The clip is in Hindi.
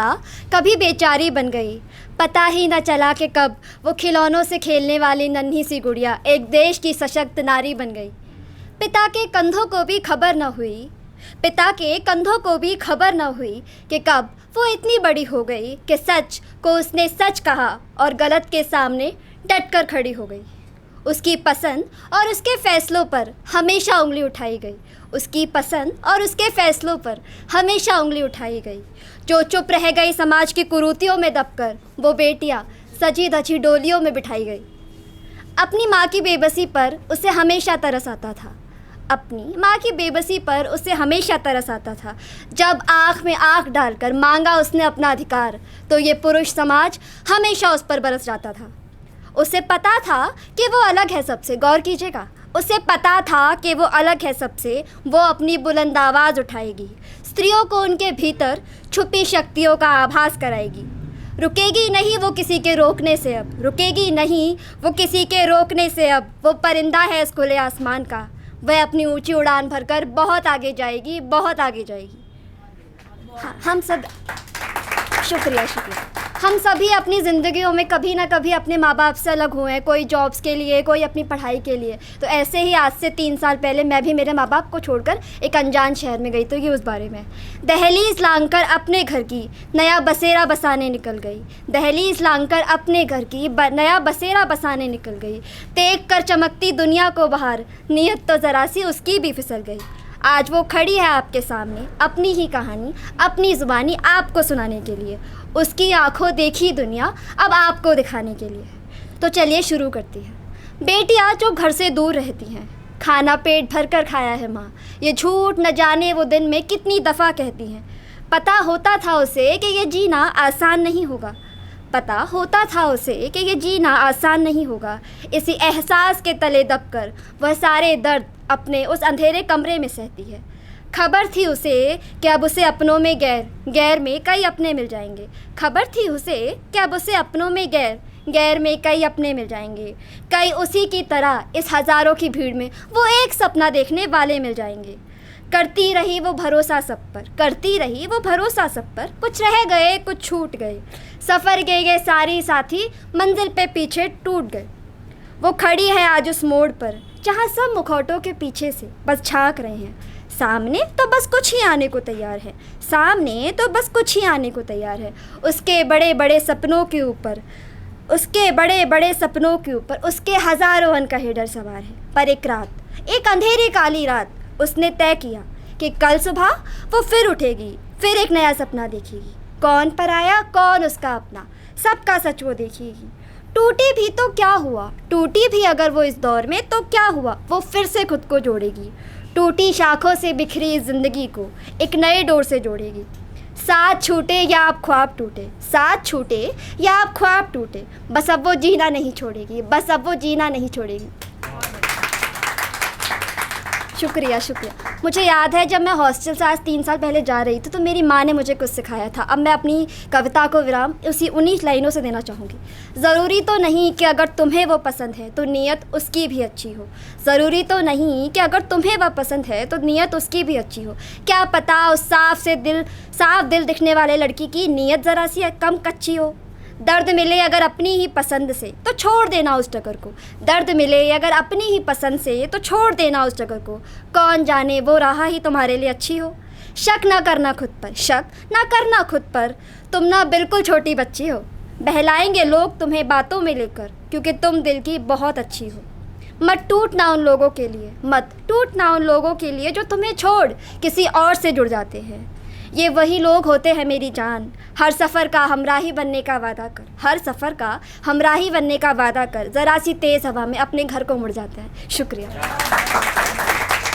कभी बेचारी बन गई। पता ही न चला कि कब वो खिलौनों से खेलने वाली नन्ही सी गुड़िया एक देश की सशक्त नारी बन गई। पिता के कंधों को भी खबर न हुई कि कब वो इतनी बड़ी हो गई कि सच को उसने सच कहा और गलत के सामने डट कर खड़ी हो गई। उसकी पसंद और उसके फ़ैसलों पर हमेशा उंगली उठाई गई। जो चुप रह गई समाज की कुरीतियों में दबकर, वो बेटियां सजी धजी डोलियों में बिठाई गई। अपनी माँ की बेबसी पर उसे हमेशा तरस आता था। जब आँख में आँख डालकर मांगा उसने अपना अधिकार, तो ये पुरुष समाज हमेशा उस पर बरस जाता था। उसे पता था कि वो अलग है सबसे, गौर कीजिएगा, उसे पता था कि वो अलग है सबसे। वो अपनी बुलंद आवाज़ उठाएगी, स्त्रियों को उनके भीतर छुपी शक्तियों का आभास कराएगी। रुकेगी नहीं वो किसी के रोकने से अब। वो परिंदा है इस खुले आसमान का, वह अपनी ऊंची उड़ान भरकर बहुत आगे जाएगी। हाँ, शुक्रिया। हम सभी अपनी ज़िंदगियों में कभी ना कभी अपने माँ बाप से अलग हुए हैं, कोई जॉब्स के लिए, कोई अपनी पढ़ाई के लिए। तो ऐसे ही आज से 3 साल पहले मैं भी मेरे माँ बाप को छोड़कर एक अनजान शहर में गई। तो ये उस बारे में दहलीज़ लांघकर अपने घर की नया बसेरा बसाने निकल गई। देख कर चमकती दुनिया को बाहर, नीयत तो ज़रा सी उसकी भी फिसल गई। आज वो खड़ी है आपके सामने, अपनी ही कहानी, अपनी ज़ुबानी आपको सुनाने के लिए। उसकी आंखों देखी दुनिया अब आपको दिखाने के लिए। तो चलिए शुरू करती हैं। बेटियां जो घर से दूर रहती हैं, खाना पेट भर कर खाया है माँ, ये झूठ न जाने वो दिन में कितनी दफ़ा कहती हैं। पता होता था उसे कि ये जीना आसान नहीं होगा। इसी एहसास के तले दबकर वह सारे दर्द अपने उस अंधेरे कमरे में सहती है। खबर थी उसे कि अब उसे अपनों में गैर में कई अपने मिल जाएंगे। कई उसी की तरह इस हज़ारों की भीड़ में वो एक सपना देखने वाले मिल जाएंगे। करती रही वो भरोसा सब पर, कुछ रह गए, कुछ छूट गए। सफ़र गए सारी साथी, मंजिल पे पीछे टूट गए। वो खड़ी है आज उस मोड़ पर, जहाँ सब मुखौटों के पीछे से बस झांक रहे हैं। सामने तो बस कुछ ही आने को तैयार है। उसके बड़े बड़े सपनों के ऊपर उसके हज़ारों अनकहे डर सवार है। पर एक अंधेरी काली रात उसने तय किया कि कल सुबह वो फिर उठेगी, फिर एक नया सपना देखेगी। कौन पराया, कौन उसका अपना, सबका सच वो देखेगी। टूटी भी तो क्या हुआ, टूटी भी अगर वो इस दौर में तो क्या हुआ, वो फिर से खुद को जोड़ेगी। टूटी शाखों से बिखरी इस ज़िंदगी को एक नए डोर से जोड़ेगी। साथ छूटे या आप ख्वाब टूटे, बस अब वो जीना नहीं छोड़ेगी। शुक्रिया। मुझे याद है जब मैं हॉस्टल से आज 3 साल पहले जा रही थी, तो मेरी माँ ने मुझे कुछ सिखाया था। अब मैं अपनी कविता को विराम उन्हीं लाइनों से देना चाहूँगी। ज़रूरी तो नहीं कि अगर तुम्हें वो पसंद है तो नीयत उसकी भी अच्छी हो। क्या पता उस साफ दिल दिखने वाले लड़की की नीयत ज़रा सी कम कच्ची हो। दर्द मिले अगर अपनी ही पसंद से तो छोड़ देना उस टकर को। कौन जाने वो राह ही तुम्हारे लिए अच्छी हो। शक ना करना खुद पर, तुम ना बिल्कुल छोटी बच्ची हो। बहलाएंगे लोग तुम्हें बातों में लेकर, क्योंकि तुम दिल की बहुत अच्छी हो। मत टूटना उन लोगों के लिए जो तुम्हें छोड़ किसी और से जुड़ जाते हैं। ये वही लोग होते हैं मेरी जान, हर सफ़र का हमराही बनने का वादा कर, ज़रा सी तेज़ हवा में अपने घर को मुड़ जाता है। शुक्रिया।